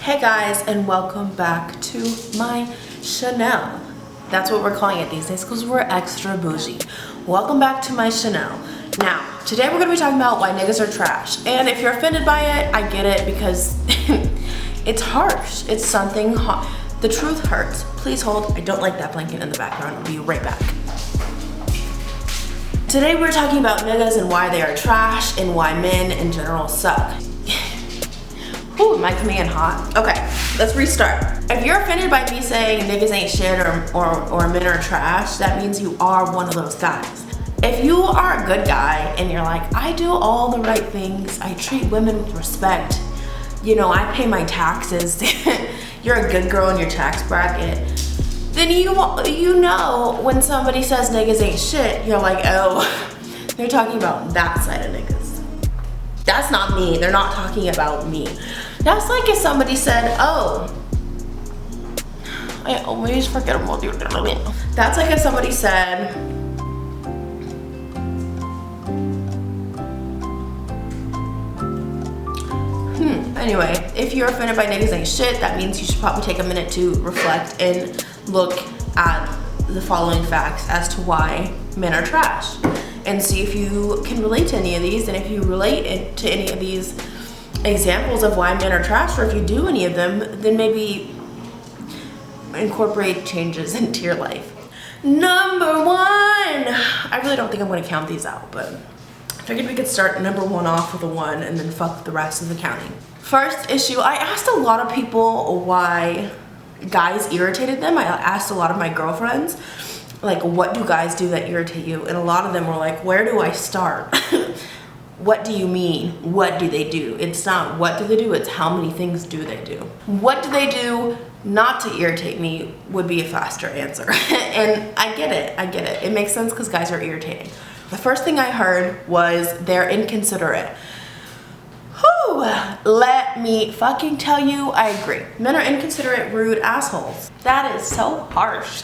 Hey guys, and welcome back to my Chanel. That's what we're calling it these days because we're extra bougie. Welcome back to my Chanel. Now, today we're gonna be talking about why niggas are trash. And if you're offended by it, I get it because it's harsh. It's something hard. The truth hurts. Please hold. I don't like that blanket in the background. I'll be right back. Today we're talking about niggas and why they are trash and why men in general suck. Ooh, am I coming in hot? Okay, let's restart. If you're offended by me saying niggas ain't shit or men are trash, that means you are one of those guys. If you are a good guy and you're like, I do all the right things, I treat women with respect, you know, I pay my taxes, you're a good girl in your tax bracket, then you know when somebody says niggas ain't shit, you're like, oh, they're talking about that side of niggas. That's not me. They're not talking about me. That's like if somebody said, oh, I always forget about you. That's like if somebody said, anyway, if you're offended by niggas ain't shit, that means you should probably take a minute to reflect and look at the following facts as to why men are trash. And see if you can relate to any of these, and if you relate to any of these examples of why men are trash, or if you do any of them, then maybe incorporate changes into your life. Number one, I really don't think I'm gonna count these out, but I figured we could start number one off with a one and then fuck the rest of the counting. First issue, I asked a lot of people why guys irritated them. I asked a lot of my girlfriends, like, what do guys do that irritate you? And a lot of them were like, where do I start? What do you mean? What do they do? It's not what do they do, it's how many things do they do. What do they do not to irritate me would be a faster answer. And I get it. It makes sense because guys are irritating. The first thing I heard was they're inconsiderate. Whew, let me fucking tell you, I agree. Men are inconsiderate, rude assholes. That is so harsh.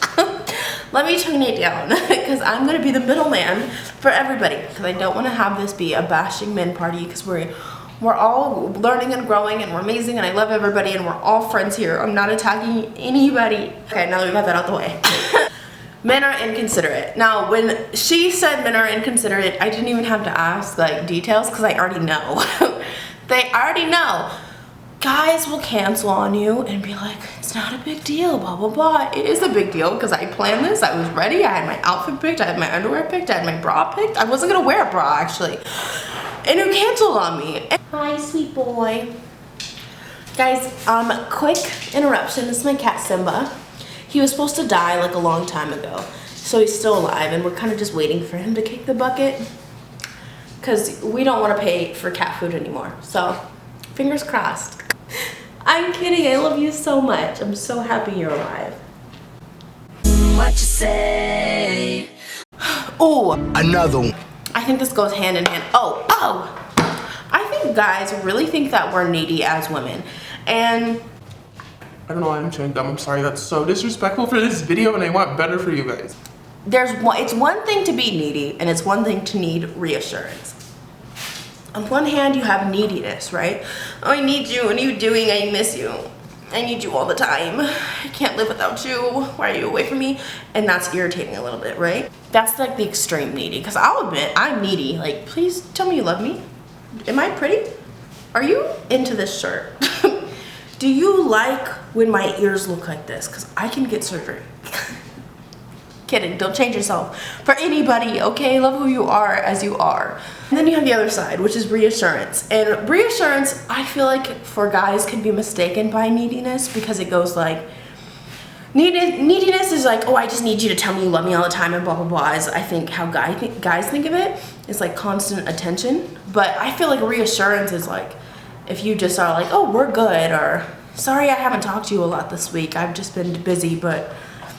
Let me tone it down because I'm gonna be the middleman for everybody because I don't want to have this be a bashing men party because we're all learning and growing and we're amazing and I love everybody and we're all friends here. I'm not attacking anybody. Okay, now that we got that out the way. Men are inconsiderate. Now, when she said men are inconsiderate, I didn't even have to ask like details because I already know. They already know. Guys will cancel on you and be like, it's not a big deal, blah, blah, blah. It is a big deal because I planned this, I was ready, I had my outfit picked, I had my underwear picked, I had my bra picked. I wasn't gonna wear a bra actually. And you canceled on me. Hi, sweet boy. Guys, quick interruption. This is my cat Simba. He was supposed to die like a long time ago. So he's still alive and we're kind of just waiting for him to kick the bucket because we don't want to pay for cat food anymore. So fingers crossed. I'm kidding, I love you so much. I'm so happy you're alive. What you say? Oh, another one. I think this goes hand in hand. Oh. I think guys really think that we're needy as women. And I don't know why I'm chewing gum. I'm sorry, that's so disrespectful for this video and I want better for you guys. It's one thing to be needy and it's one thing to need reassurance. On one hand, you have neediness, right? Oh, I need you, what are you doing? I miss you. I need you all the time. I can't live without you. Why are you away from me? And that's irritating a little bit, right? That's like the extreme needy, because I'll admit, I'm needy. Like, please tell me you love me. Am I pretty? Are you into this shirt? Do you like when my ears look like this? Because I can get surgery. Kidding, don't change yourself for anybody, okay? Love who you are as you are. And then you have the other side, which is reassurance. And reassurance, I feel like for guys can be mistaken by neediness because it goes like, neediness is like, oh, I just need you to tell me you love me all the time and blah, blah, blah, is I think how guys think of it. It's like constant attention. But I feel like reassurance is like, if you just are like, oh, we're good, or sorry I haven't talked to you a lot this week, I've just been busy, but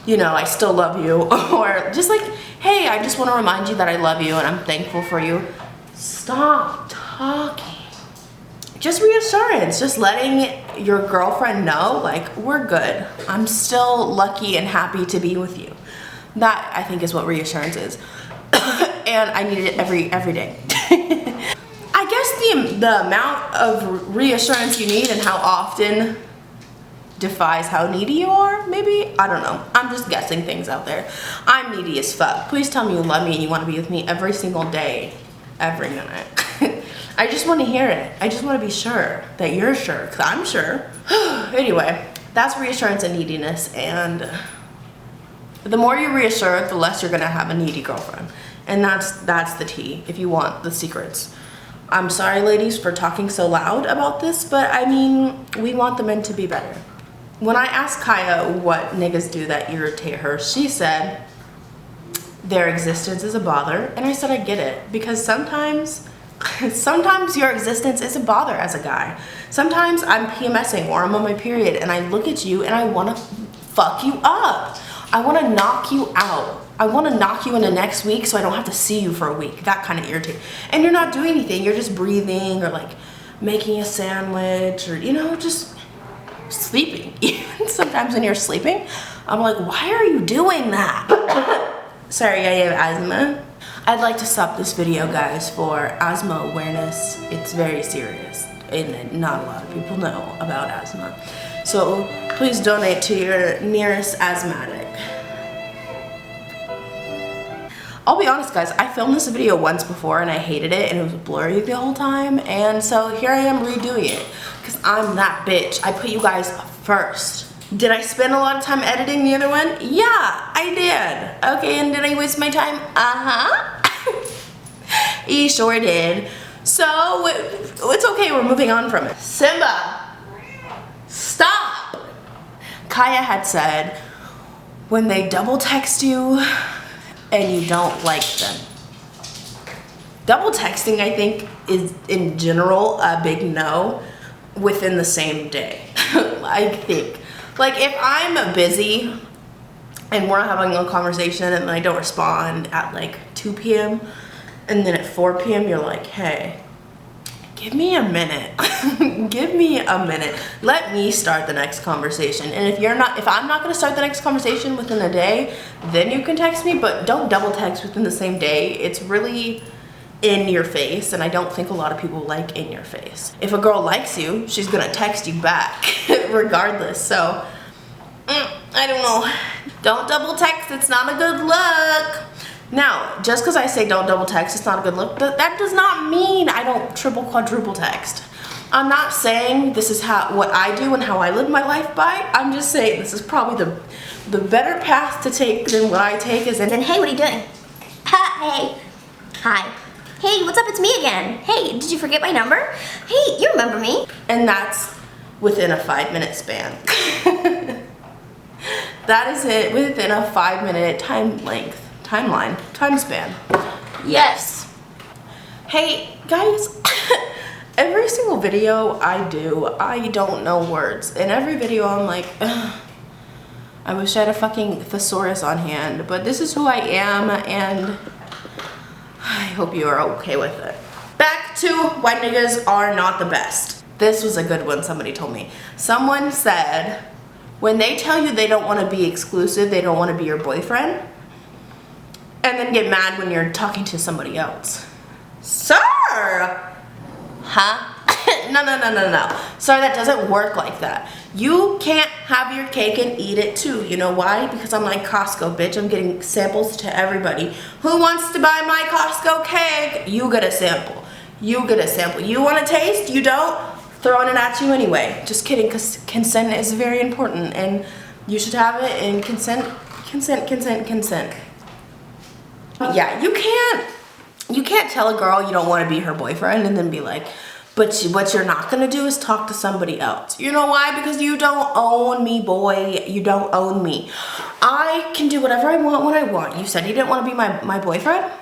you know, I still love you. Or just like, hey, I just want to remind you that I love you and I'm thankful for you. Stop talking. Just reassurance, just letting your girlfriend know, like, we're good. I'm still lucky and happy to be with you. That, I think, is what reassurance is. And I need it every day. I guess the amount of reassurance you need and how often defies how needy you are, maybe? I don't know. I'm just guessing things out there. I'm needy as fuck. Please tell me you love me and you want to be with me every single day, every minute. I just want to hear it. I just want to be sure that you're sure, because I'm sure. Anyway, that's reassurance and neediness, and the more you reassure, the less you're going to have a needy girlfriend. And that's the tea, if you want the secrets. I'm sorry, ladies, for talking so loud about this, but I mean, we want the men to be better. When I asked Kaya what niggas do that irritate her, she said their existence is a bother, and I said I get it, because sometimes your existence is a bother as a guy. Sometimes I'm PMSing or I'm on my period and I look at you and I want to fuck you up. I want to knock you out. I want to knock you into next week so I don't have to see you for a week. That kind of irritating. And you're not doing anything. You're just breathing or like making a sandwich or, you know, just sleeping. Even sometimes when you're sleeping, I'm like, why are you doing that? Sorry, I have asthma. I'd like to stop this video, guys, for asthma awareness. It's very serious and not a lot of people know about asthma. So please donate to your nearest asthmatic. I'll be honest, guys, I filmed this video once before and I hated it and it was blurry the whole time, and so here I am redoing it because I'm that bitch. I put you guys first. Did I spend a lot of time editing the other one? Yeah, I did. Okay, and did I waste my time? You sure did. So it's okay, we're moving on from it. Simba, stop. Kaya had said when they double text you and you don't like them. Double texting, I think, is in general a big no within the same day. I think. Like if I'm busy and we're having a conversation and I don't respond at like 2 p.m. and then at 4 p.m. you're like, hey, give me a minute. Give me a minute. Let me start the next conversation. And if I'm not gonna start the next conversation within a day, then you can text me, but don't double text within the same day. It's really in your face, and I don't think a lot of people like in your face. If a girl likes you, she's gonna text you back regardless. So I don't know. Don't double text. It's not a good look. Now, just because I say don't double text, it's not a good look, that does not mean I don't triple, quadruple text. I'm not saying this is what I do and how I live my life by. I'm just saying this is probably the better path to take than what I take is in. And hey, what are you doing? Hey. Hi. Hey, what's up? It's me again. Hey, did you forget my number? Hey, you remember me. And that's within a 5-minute span. That is it, within a 5-minute time span. Yes. Hey, guys, every single video I do, I don't know words. In every video, I'm like, ugh, I wish I had a fucking thesaurus on hand, but this is who I am, and I hope you are okay with it. Back to why niggas are not the best. This was a good one somebody told me. Someone said, when they tell you they don't want to be exclusive, they don't want to be your boyfriend, and then get mad when you're talking to somebody else. Sir! Huh? No. Sorry, that doesn't work like that. You can't have your cake and eat it too. You know why? Because I'm like Costco, bitch. I'm getting samples to everybody. Who wants to buy my Costco cake? You get a sample. You get a sample. You want to taste? You don't? Throwing it at you anyway. Just kidding, because consent is very important and you should have it, and consent. Yeah, you can't tell a girl you don't want to be her boyfriend and then be like, but what you're not gonna do is talk to somebody else. You know why? Because you don't own me, boy. You don't own me. I can do whatever I want when I want. You said you didn't want to be my boyfriend?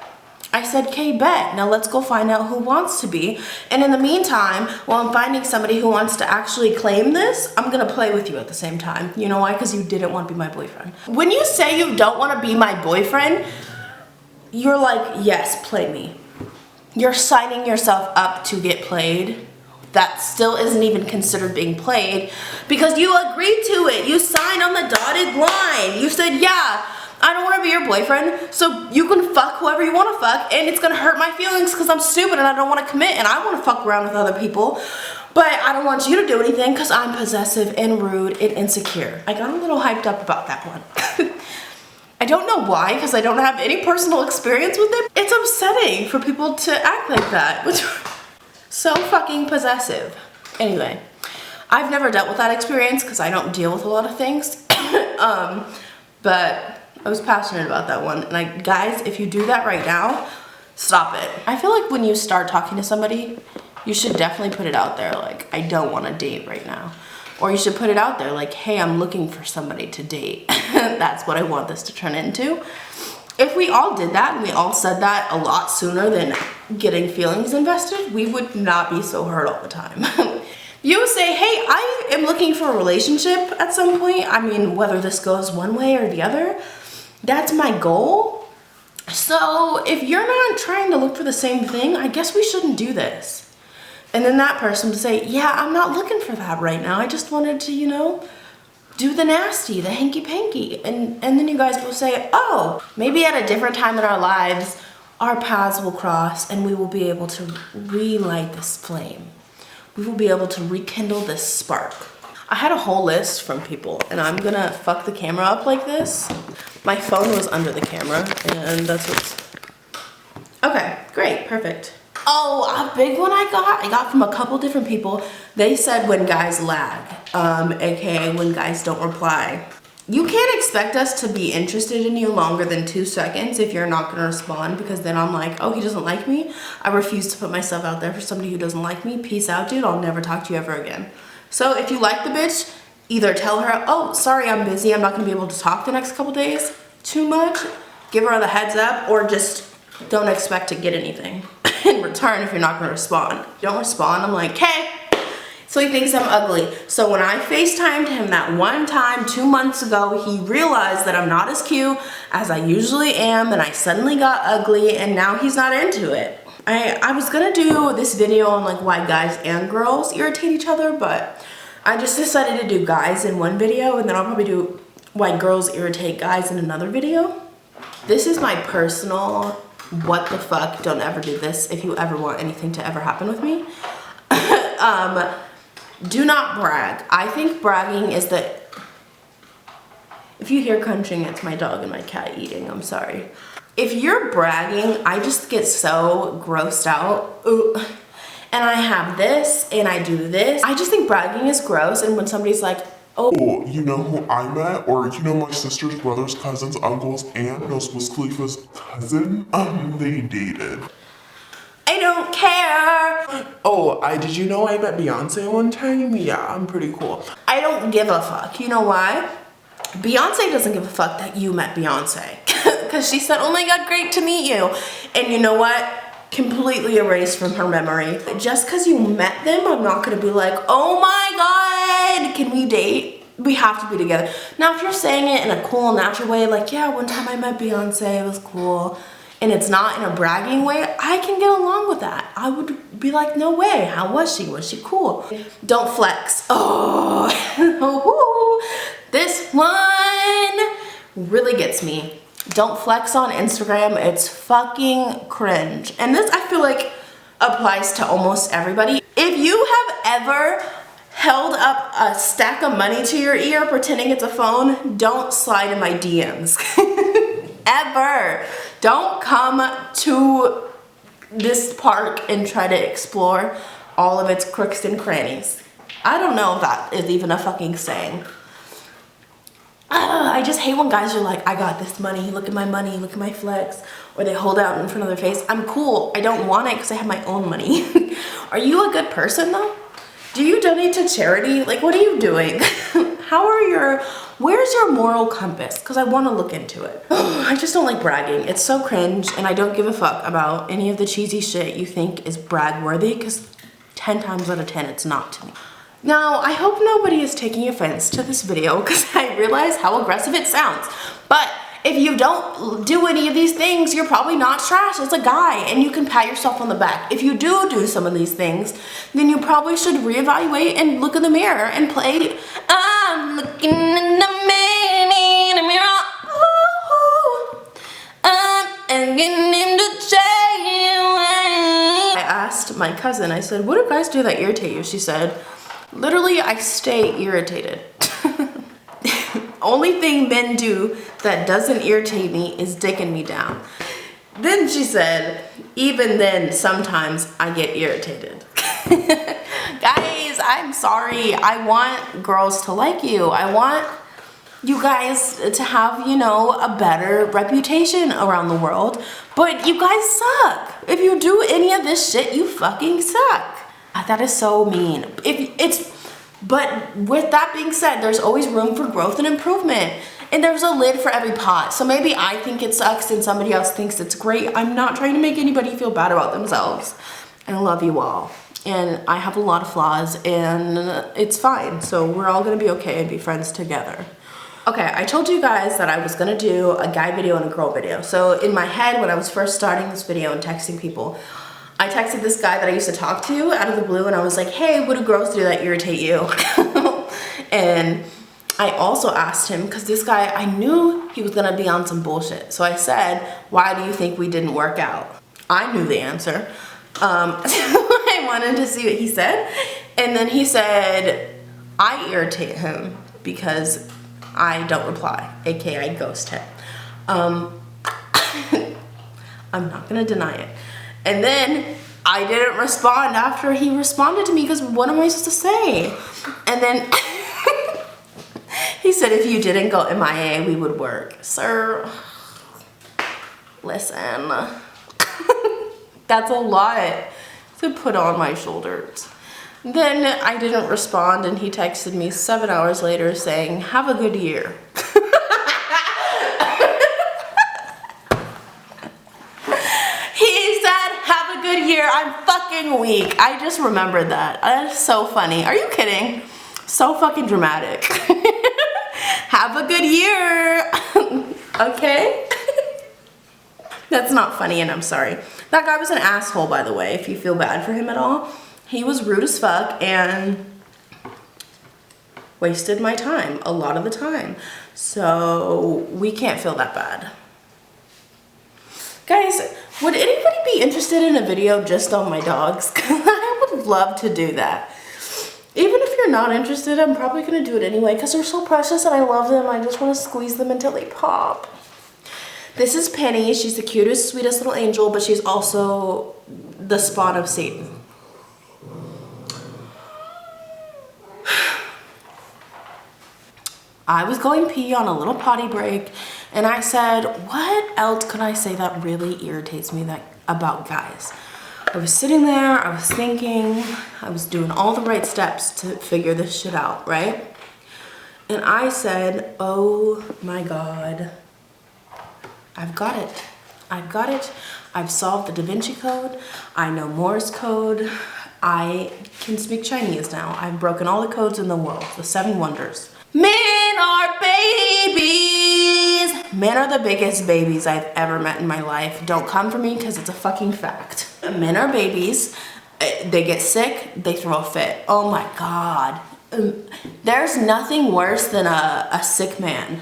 I said, okay, bet. Now let's go find out who wants to be. And in the meantime, while I'm finding somebody who wants to actually claim this, I'm gonna play with you at the same time. You know why? Because you didn't want to be my boyfriend. When you say you don't want to be my boyfriend, you're like, yes, play me. You're signing yourself up to get played. That still isn't even considered being played because you agreed to it. You signed on the dotted line. You said, yeah, I don't want to be your boyfriend, so you can fuck whoever you want to fuck, and it's going to hurt my feelings because I'm stupid and I don't want to commit and I want to fuck around with other people. But I don't want you to do anything because I'm possessive and rude and insecure. I got a little hyped up about that one. I don't know why, because I don't have any personal experience with it. It's upsetting for people to act like that. So fucking possessive. Anyway, I've never dealt with that experience because I don't deal with a lot of things. But I was passionate about that one. And guys, if you do that right now, stop it. I feel like when you start talking to somebody, you should definitely put it out there like, I don't want to date right now. Or you should put it out there like, hey, I'm looking for somebody to date. That's what I want this to turn into. If we all did that and we all said that a lot sooner than getting feelings invested, we would not be so hurt all the time. You say, hey, I am looking for a relationship at some point. I mean, whether this goes one way or the other, that's my goal. So if you're not trying to look for the same thing, I guess we shouldn't do this. And then that person would say, yeah, I'm not looking for that right now. I just wanted to, you know, do the nasty, the hanky-panky. And then you guys will say, oh, maybe at a different time in our lives, our paths will cross and we will be able to relight this flame. We will be able to rekindle this spark. I had a whole list from people, and I'm gonna fuck the camera up like this. My phone was under the camera, and that's what's... Okay, great, perfect. Oh, a big one I got from a couple different people. They said when guys lag, aka when guys don't reply. You can't expect us to be interested in you longer than 2 seconds if you're not gonna respond, because then I'm like, oh, he doesn't like me. I refuse to put myself out there for somebody who doesn't like me. Peace out, dude. I'll never talk to you ever again. So if you like the bitch, either tell her, oh, sorry, I'm busy. I'm not gonna be able to talk the next couple days too much. Give her the heads up, or just don't expect to get anything in return if you're not gonna respond. If you don't respond, I'm like, hey. So he thinks I'm ugly. So when I FaceTimed him that one time 2 months ago, he realized that I'm not as cute as I usually am, and I suddenly got ugly, and now he's not into it. I was gonna do this video on like why guys and girls irritate each other, but I just decided to do guys in one video, and then I'll probably do why girls irritate guys in another video. This is my personal, what the fuck, don't ever do this if you ever want anything to ever happen with me. Do not brag. I think bragging is the... If you hear crunching, it's my dog and my cat eating. I'm sorry. If you're bragging, I just get so grossed out. Ooh. And I have this, and I do this. I just think bragging is gross, and when somebody's like, oh, you know who I met? Or you know my sister's brother's cousin's uncle's aunt knows Wiz Khalifa's cousin? They dated. I don't care. Oh, did you know I met Beyonce one time? Yeah, I'm pretty cool. I don't give a fuck. You know why? Beyonce doesn't give a fuck that you met Beyonce. Because she said, oh my God, great to meet you. And you know what? Completely erased from her memory. Just because you met them, I'm not going to be like, oh my God, can we date? We have to be together. Now, if you're saying it in a cool, natural way, like, yeah, one time I met Beyonce, it was cool, and it's not in a bragging way, I can get along with that. I would be like, no way, how was she? Was she cool? Don't flex. Oh, this one really gets me. Don't flex on Instagram. It's fucking cringe. And this, I feel like, applies to almost everybody. If you have ever held up a stack of money to your ear pretending it's a phone, don't slide in my DMs. Ever. Don't come to this park and try to explore all of its crooks and crannies. I don't know if that is even a fucking saying. I just hate when guys are like, I got this money, look at my money, look at my flex, or they hold out in front of their face. I'm cool. I don't want it because I have my own money. Are you a good person though? Do you donate to charity? Like, what are you doing? Where's your moral compass? Because I want to look into it. I just don't like bragging. It's so cringe, and I don't give a fuck about any of the cheesy shit you think is brag worthy, because 10 times out of 10 it's not to me. Now, I hope nobody is taking offense to this video because I realize how aggressive it sounds. But if you don't do any of these things, you're probably not trash as a guy, and you can pat yourself on the back. If you do some of these things, then you probably should reevaluate and look in the mirror and play, I'm looking in the mirror, ooh, I'm getting him to change. I asked my cousin, I said, what do guys do that irritate you? She said, literally, I stay irritated. Only thing men do that doesn't irritate me is dicking me down. Then she said, even then, sometimes I get irritated. Guys, I'm sorry. I want girls to like you. I want you guys to have, you know, a better reputation around the world. But you guys suck. If you do any of this shit, you fucking suck. That is so mean. But with that being said, there's always room for growth and improvement. And there's a lid for every pot. So maybe I think it sucks and somebody else thinks it's great. I'm not trying to make anybody feel bad about themselves. And I love you all. And I have a lot of flaws and it's fine. So we're all gonna be okay and be friends together. Okay, I told you guys that I was gonna do a guy video and a girl video. So in my head, when I was first starting this video and texting people, I texted this guy that I used to talk to out of the blue and I was like, hey, what do girls do that irritate you? And I also asked him, because this guy, I knew he was gonna be on some bullshit. So I said, why do you think we didn't work out? I knew the answer. I wanted to see what he said. And then he said, I irritate him because I don't reply, aka I ghost him. I'm not gonna deny it. And then I didn't respond after he responded to me because what am I supposed to say? And then he said, if you didn't go MIA, we would work. Sir, listen, that's a lot to put on my shoulders. Then I didn't respond and he texted me 7 hours later saying, have a good year. He said, have a good year. I'm fucking weak. I just remembered that. That's so funny. Are you kidding? So fucking dramatic. Have a good year. Okay? That's not funny and I'm sorry. That guy was an asshole, by the way, if you feel bad for him at all. He was rude as fuck and wasted my time a lot of the time. So we can't feel that bad. Guys, would anybody be interested in a video just on my dogs? I would love to do that. Even if you're not interested, I'm probably gonna do it anyway because they're so precious and I love them. I just wanna squeeze them until they pop. This is Penny. She's the cutest, sweetest little angel, but she's also the spawn of Satan. I was going pee on a little potty break and I said, what else could I say that really irritates me about guys? I was sitting there, I was thinking, I was doing all the right steps to figure this shit out, right? And I said, oh my God, I've got it. I've got it. I've solved the Da Vinci Code. I know Morse code. I can speak Chinese now. I've broken all the codes in the world, the 7 wonders. Men are babies! Men are the biggest babies I've ever met in my life. Don't come for me because it's a fucking fact. Men are babies. They get sick, they throw a fit. Oh my God. There's nothing worse than a sick man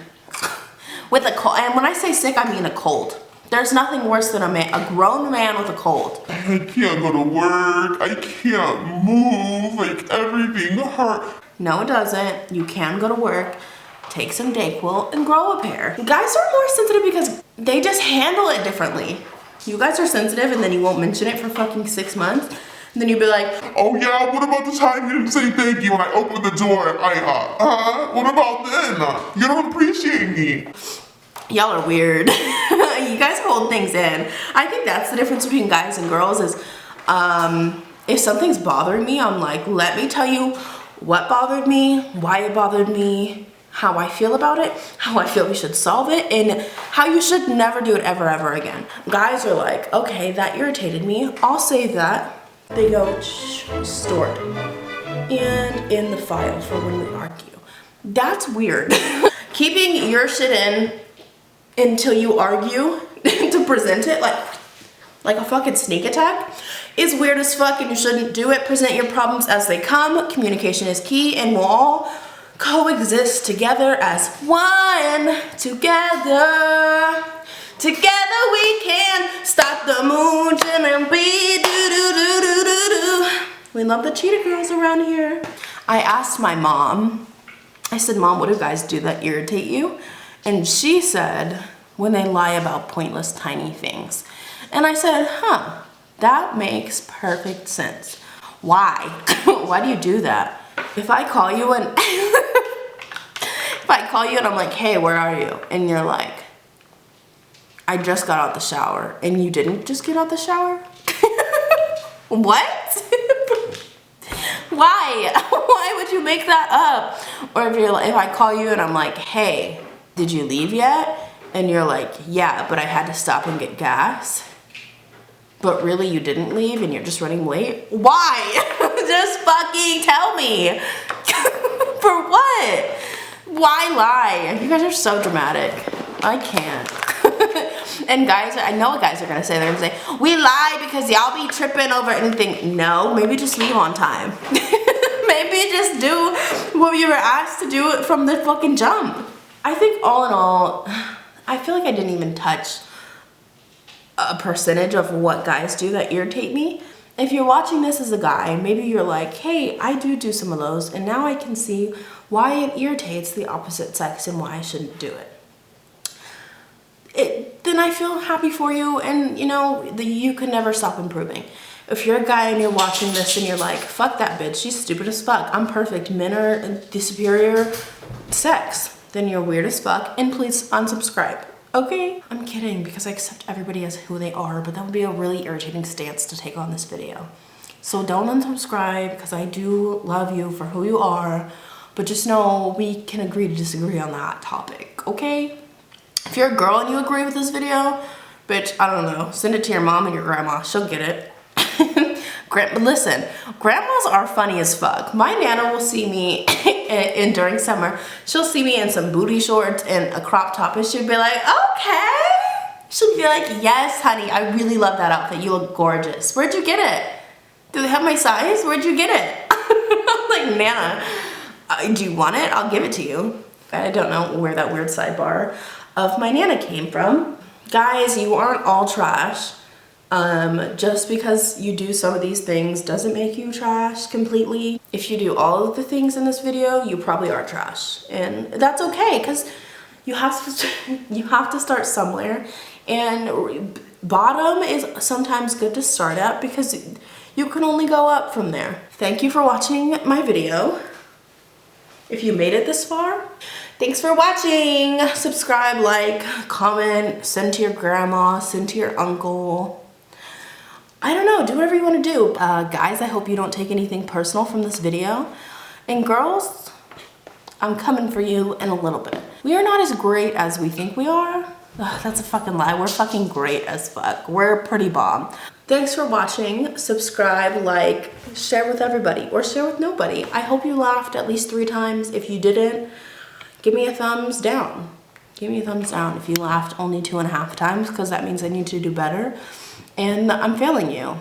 with a cold. And when I say sick, I mean a cold. There's nothing worse than a grown man with a cold. I can't go to work. I can't move. Like, everything hurts. No, it doesn't. You can go to work, take some Dayquil, and grow a pair. Guys are more sensitive because they just handle it differently. You guys are sensitive and then you won't mention it for fucking 6 months. And then you'll be like, Oh yeah, what about the time you didn't say thank you when I opened the door? What about then? You don't appreciate me. y'all are weird. You guys hold things in. I think that's the difference between guys and girls is if something's bothering me, I'm like, let me tell you what bothered me, why it bothered me, how I feel about it, how I feel we should solve it, and how you should never do it ever again. Guys are like, okay, that irritated me. I'll save that. They go, stored. And in the file for when we argue. That's weird. Keeping your shit in until you argue to present it like a fucking sneak attack is weird as fuck and you shouldn't do it. Present your problems as they come. Communication is key and we'll all coexist together as one. Together. Together we can stop the moon and be do-do-do-do-do-do. We love the cheetah girls around here. I asked my mom, I said, Mom, what do guys do that irritate you? And she said, when they lie about pointless tiny things. And I said, huh, that makes perfect sense. Why? Why do you do that? If I call you and I'm like, hey, where are you? And you're like, I just got out the shower. And you didn't just get out the shower? What? Why? Why would you make that up? Or if I call you and I'm like, hey, did you leave yet? And you're like, yeah, but I had to stop and get gas. But really you didn't leave and you're just running late? Why? Just fucking tell me. For what? Why lie? You guys are so dramatic. I can't. And guys, I know what guys are gonna say. They're gonna say, we lie because y'all be tripping over anything. No, maybe just leave on time. Maybe just do what you were asked to do from the fucking jump. I think all in all, I feel like I didn't even touch a percentage of what guys do that irritate me. If you're watching this as a guy, maybe you're like, hey, I do some of those, and now I can see why it irritates the opposite sex and why I shouldn't do it. Then I feel happy for you, and you know, you can never stop improving. If you're a guy and you're watching this and you're like, fuck that bitch, she's stupid as fuck, I'm perfect, men are the superior sex, then you're weird as fuck, and please unsubscribe. Okay? I'm kidding, because I accept everybody as who they are, but that would be a really irritating stance to take on this video. So don't unsubscribe, because I do love you for who you are, but just know we can agree to disagree on that topic, okay? If you're a girl and you agree with this video, bitch, I don't know, send it to your mom and your grandma, she'll get it. Listen, grandmas are funny as fuck. My nana will see me during summer, she'll see me in some booty shorts and a crop top and she'll be like, okay. She'll be like, yes, honey, I really love that outfit. You look gorgeous. Where'd you get it? Do they have my size? Where'd you get it? I'm like, Nana, do you want it? I'll give it to you. I don't know where that weird sidebar of my nana came from. Guys, you aren't all trash. Just because you do some of these things doesn't make you trash completely. If you do all of the things in this video, you probably are trash. And that's okay, because you have to start somewhere. And bottom is sometimes good to start at because you can only go up from there. Thank you for watching my video. If you made it this far, thanks for watching. Subscribe, like, comment, send to your grandma, send to your uncle. I don't know, do whatever you want to do. Guys, I hope you don't take anything personal from this video. And girls, I'm coming for you in a little bit. We are not as great as we think we are. Ugh, that's a fucking lie. We're fucking great as fuck. We're pretty bomb. Thanks for watching. Subscribe, like, share with everybody or share with nobody. I hope you laughed at least 3 times. If you didn't, give me a thumbs down. Give me a thumbs down if you laughed only 2.5 times, because that means I need to do better. And I'm failing you.